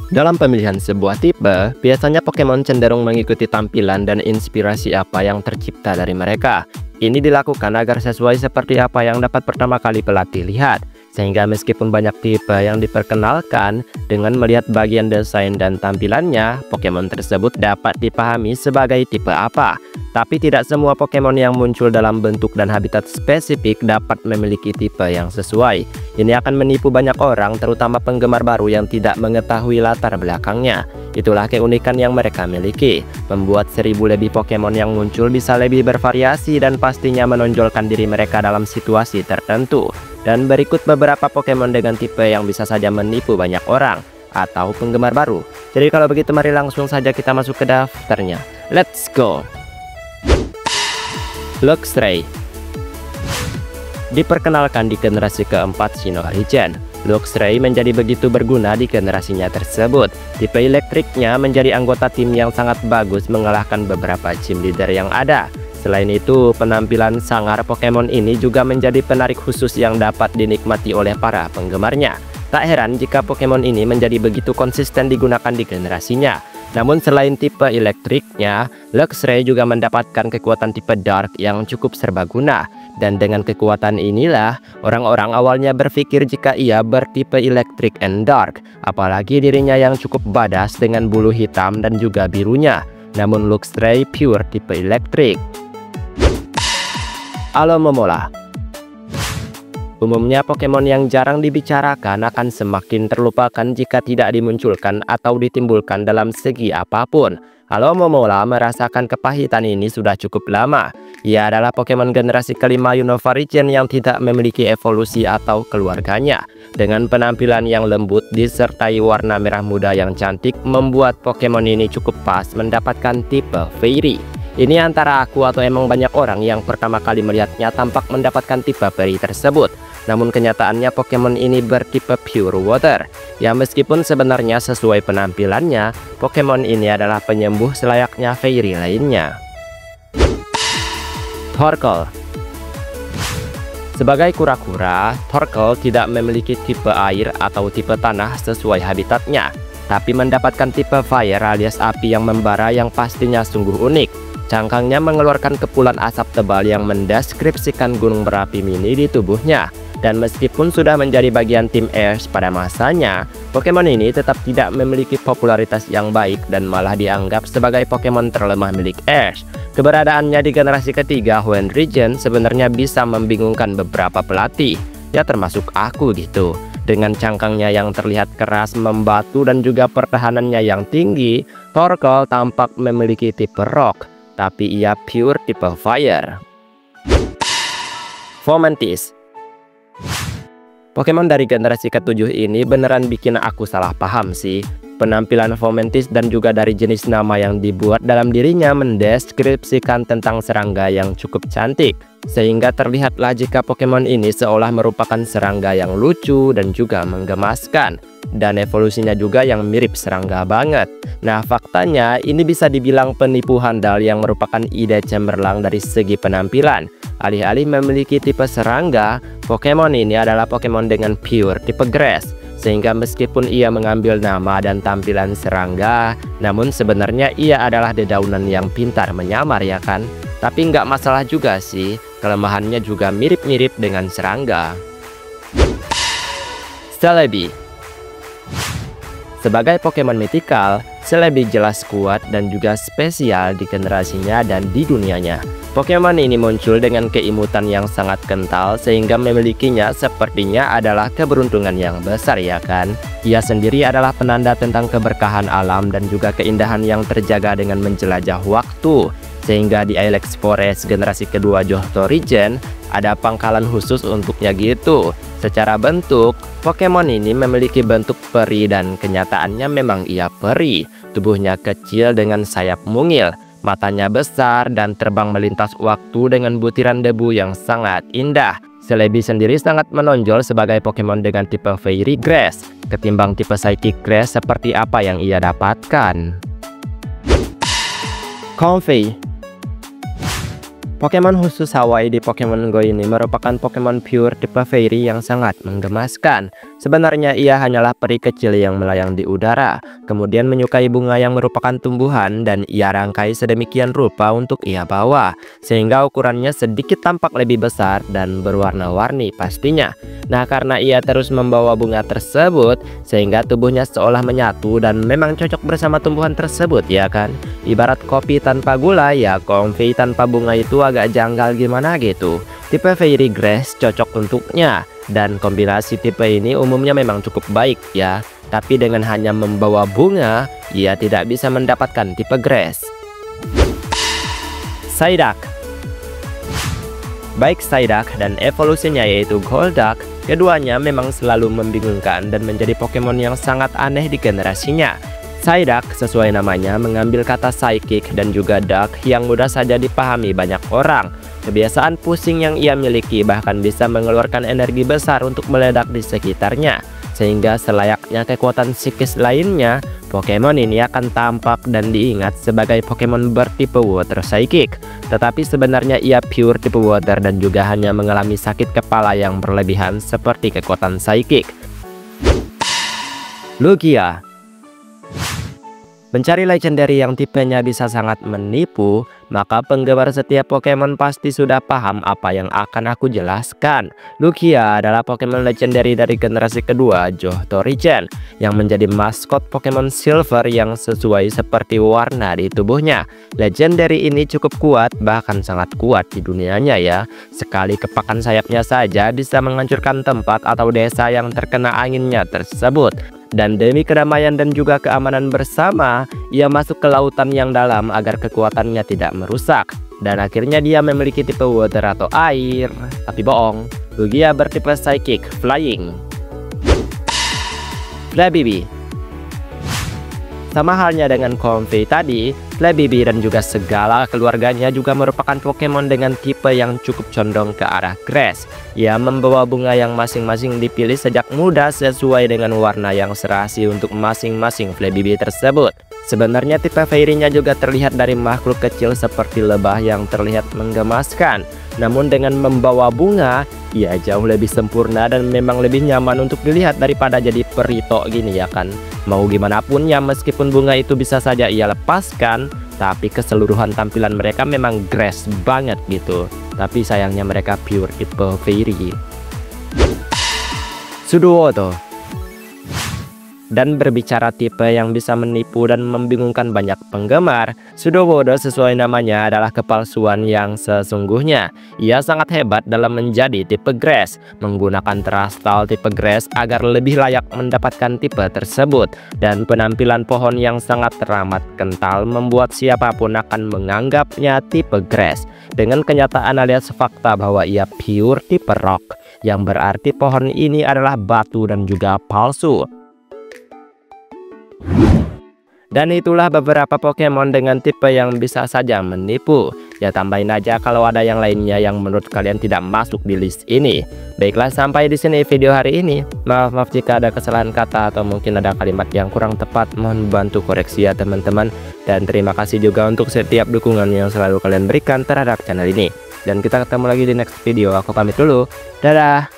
Dalam pemilihan sebuah tipe, biasanya Pokemon cenderung mengikuti tampilan dan inspirasi apa yang tercipta dari mereka. Ini dilakukan agar sesuai seperti apa yang dapat pertama kali pelatih lihat. Sehingga meskipun banyak tipe yang diperkenalkan, dengan melihat bagian desain dan tampilannya, Pokemon tersebut dapat dipahami sebagai tipe apa. Tapi tidak semua Pokemon yang muncul dalam bentuk dan habitat spesifik dapat memiliki tipe yang sesuai. Ini akan menipu banyak orang, terutama penggemar baru yang tidak mengetahui latar belakangnya. Itulah keunikan yang mereka miliki, membuat 1000 lebih Pokemon yang muncul bisa lebih bervariasi dan pastinya menonjolkan diri mereka dalam situasi tertentu. Dan berikut beberapa Pokemon dengan tipe yang bisa saja menipu banyak orang atau penggemar baru. Jadi kalau begitu mari langsung saja kita masuk ke daftarnya. Let's go! Luxray. Diperkenalkan di generasi keempat Sinnoh Region, Luxray menjadi begitu berguna di generasinya tersebut. Tipe elektriknya menjadi anggota tim yang sangat bagus mengalahkan beberapa gym leader yang ada. Selain itu, penampilan sangar Pokemon ini juga menjadi penarik khusus yang dapat dinikmati oleh para penggemarnya. Tak heran jika Pokemon ini menjadi begitu konsisten digunakan di generasinya. Namun selain tipe elektriknya, Luxray juga mendapatkan kekuatan tipe Dark yang cukup serbaguna. Dan dengan kekuatan inilah, orang-orang awalnya berpikir jika ia bertipe elektrik and dark. Apalagi dirinya yang cukup badas dengan bulu hitam dan juga birunya. Namun Luxray pure tipe elektrik. Alomomola. Umumnya Pokemon yang jarang dibicarakan akan semakin terlupakan jika tidak dimunculkan atau ditimbulkan dalam segi apapun. Alomomola merasakan kepahitan ini sudah cukup lama. Ia adalah Pokemon generasi kelima Unova Region yang tidak memiliki evolusi atau keluarganya. Dengan penampilan yang lembut disertai warna merah muda yang cantik, membuat Pokemon ini cukup pas mendapatkan tipe Fairy. Ini antara aku atau emang banyak orang yang pertama kali melihatnya tampak mendapatkan tipe Fairy tersebut. Namun kenyataannya Pokemon ini bertipe Pure Water. Ya meskipun sebenarnya sesuai penampilannya, Pokemon ini adalah penyembuh selayaknya Fairy lainnya. Torkoal. Sebagai kura-kura, Torkoal tidak memiliki tipe air atau tipe tanah sesuai habitatnya, tapi mendapatkan tipe Fire alias api yang membara yang pastinya sungguh unik. Cangkangnya mengeluarkan kepulan asap tebal yang mendeskripsikan gunung berapi mini di tubuhnya. Dan meskipun sudah menjadi bagian tim Ash pada masanya, Pokemon ini tetap tidak memiliki popularitas yang baik dan malah dianggap sebagai Pokemon terlemah milik Ash. Keberadaannya di generasi ketiga Hoenn Region sebenarnya bisa membingungkan beberapa pelatih, ya termasuk aku gitu. Dengan cangkangnya yang terlihat keras, membatu dan juga pertahanannya yang tinggi, Torkoal tampak memiliki tipe Rock, tapi ia pure tipe Fire. Fomantis. Pokemon dari generasi ke-7 ini beneran bikin aku salah paham sih. Penampilan Fomantis dan juga dari jenis nama yang dibuat dalam dirinya mendeskripsikan tentang serangga yang cukup cantik. Sehingga terlihatlah jika Pokemon ini seolah merupakan serangga yang lucu dan juga menggemaskan. Dan evolusinya juga yang mirip serangga banget. Nah faktanya ini bisa dibilang penipu handal yang merupakan ide cemerlang dari segi penampilan. Alih-alih memiliki tipe serangga, Pokemon ini adalah Pokemon dengan pure tipe Grass. Sehingga meskipun ia mengambil nama dan tampilan serangga, namun sebenarnya ia adalah dedaunan yang pintar menyamar ya kan? Tapi nggak masalah juga sih, kelemahannya juga mirip-mirip dengan serangga. Celebi. Sebagai Pokemon mythical, Celebi jelas kuat dan juga spesial di generasinya dan di dunianya. Pokemon ini muncul dengan keimutan yang sangat kental sehingga memilikinya sepertinya adalah keberuntungan yang besar ya kan. Ia sendiri adalah penanda tentang keberkahan alam dan juga keindahan yang terjaga dengan menjelajah waktu. Sehingga di Ilex Forest generasi kedua Johto Region ada pangkalan khusus untuknya gitu. Secara bentuk, Pokemon ini memiliki bentuk peri dan kenyataannya memang ia peri. Tubuhnya kecil dengan sayap mungil, matanya besar dan terbang melintas waktu dengan butiran debu yang sangat indah. Celebi sendiri sangat menonjol sebagai Pokemon dengan tipe Fairy Grass ketimbang tipe Psychic Grass seperti apa yang ia dapatkan. Comfey. Pokemon khusus Hawaii di Pokemon Go ini merupakan Pokemon pure tipe Fairy yang sangat menggemaskan. Sebenarnya ia hanyalah peri kecil yang melayang di udara, kemudian menyukai bunga yang merupakan tumbuhan dan ia rangkai sedemikian rupa untuk ia bawa, sehingga ukurannya sedikit tampak lebih besar dan berwarna-warni pastinya. Nah, karena ia terus membawa bunga tersebut, sehingga tubuhnya seolah menyatu dan memang cocok bersama tumbuhan tersebut, ya kan? Ibarat kopi tanpa gula, ya Comfey tanpa bunga itu agak janggal gimana gitu. Tipe Fairy Grass cocok untuknya, dan kombinasi tipe ini umumnya memang cukup baik ya. Tapi dengan hanya membawa bunga, ia tidak bisa mendapatkan tipe Grass. Psyduck. Baik Psyduck dan evolusinya yaitu Golduck, keduanya memang selalu membingungkan dan menjadi Pokemon yang sangat aneh di generasinya. Psyduck sesuai namanya mengambil kata psychic dan juga duck yang mudah saja dipahami banyak orang. Kebiasaan pusing yang ia miliki bahkan bisa mengeluarkan energi besar untuk meledak di sekitarnya. Sehingga selayaknya kekuatan psikis lainnya, Pokemon ini akan tampak dan diingat sebagai Pokemon bertipe Water Psychic. Tetapi sebenarnya ia pure tipe Water dan juga hanya mengalami sakit kepala yang berlebihan seperti kekuatan Psychic. Lugia. Mencari legendary yang tipenya bisa sangat menipu, maka penggemar setiap Pokemon pasti sudah paham apa yang akan aku jelaskan. Lugia adalah Pokemon legendary dari generasi kedua Johto Region yang menjadi maskot Pokemon Silver yang sesuai seperti warna di tubuhnya. Legendary ini cukup kuat, bahkan sangat kuat di dunianya ya. Sekali kepakan sayapnya saja bisa menghancurkan tempat atau desa yang terkena anginnya tersebut. Dan demi kedamaian dan juga keamanan bersama, ia masuk ke lautan yang dalam agar kekuatannya tidak merusak. Dan akhirnya dia memiliki tipe water atau air. Tapi bohong, Lugia bertipe psychic flying. Flabébé. Sama halnya dengan Comfey tadi, Flabébé dan juga segala keluarganya juga merupakan Pokemon dengan tipe yang cukup condong ke arah Grass. Ia membawa bunga yang masing-masing dipilih sejak muda sesuai dengan warna yang serasi untuk masing-masing Flabébé tersebut. Sebenarnya tipe Fairy-nya juga terlihat dari makhluk kecil seperti lebah yang terlihat menggemaskan. Namun dengan membawa bunga, ia jauh lebih sempurna dan memang lebih nyaman untuk dilihat daripada jadi perito gini ya kan. Mau gimana pun ya, meskipun bunga itu bisa saja ia lepaskan, tapi keseluruhan tampilan mereka memang Grass banget gitu. Tapi sayangnya mereka pure tipe Fairy. Sudowoodo. Dan berbicara tipe yang bisa menipu dan membingungkan banyak penggemar, Sudowoodo sesuai namanya adalah kepalsuan yang sesungguhnya. Ia sangat hebat dalam menjadi tipe Grass, menggunakan Terastal tipe Grass agar lebih layak mendapatkan tipe tersebut. Dan penampilan pohon yang sangat teramat kental membuat siapapun akan menganggapnya tipe Grass. Dengan kenyataan alias fakta bahwa ia pure tipe Rock, yang berarti pohon ini adalah batu dan juga palsu. Dan itulah beberapa Pokemon dengan tipe yang bisa saja menipu. Ya tambahin aja kalau ada yang lainnya yang menurut kalian tidak masuk di list ini. Baiklah, sampai di sini video hari ini. Maaf jika ada kesalahan kata atau mungkin ada kalimat yang kurang tepat. Mohon bantu koreksi ya teman-teman. Dan terima kasih juga untuk setiap dukungan yang selalu kalian berikan terhadap channel ini. Dan kita ketemu lagi di next video. Aku pamit dulu. Dadah.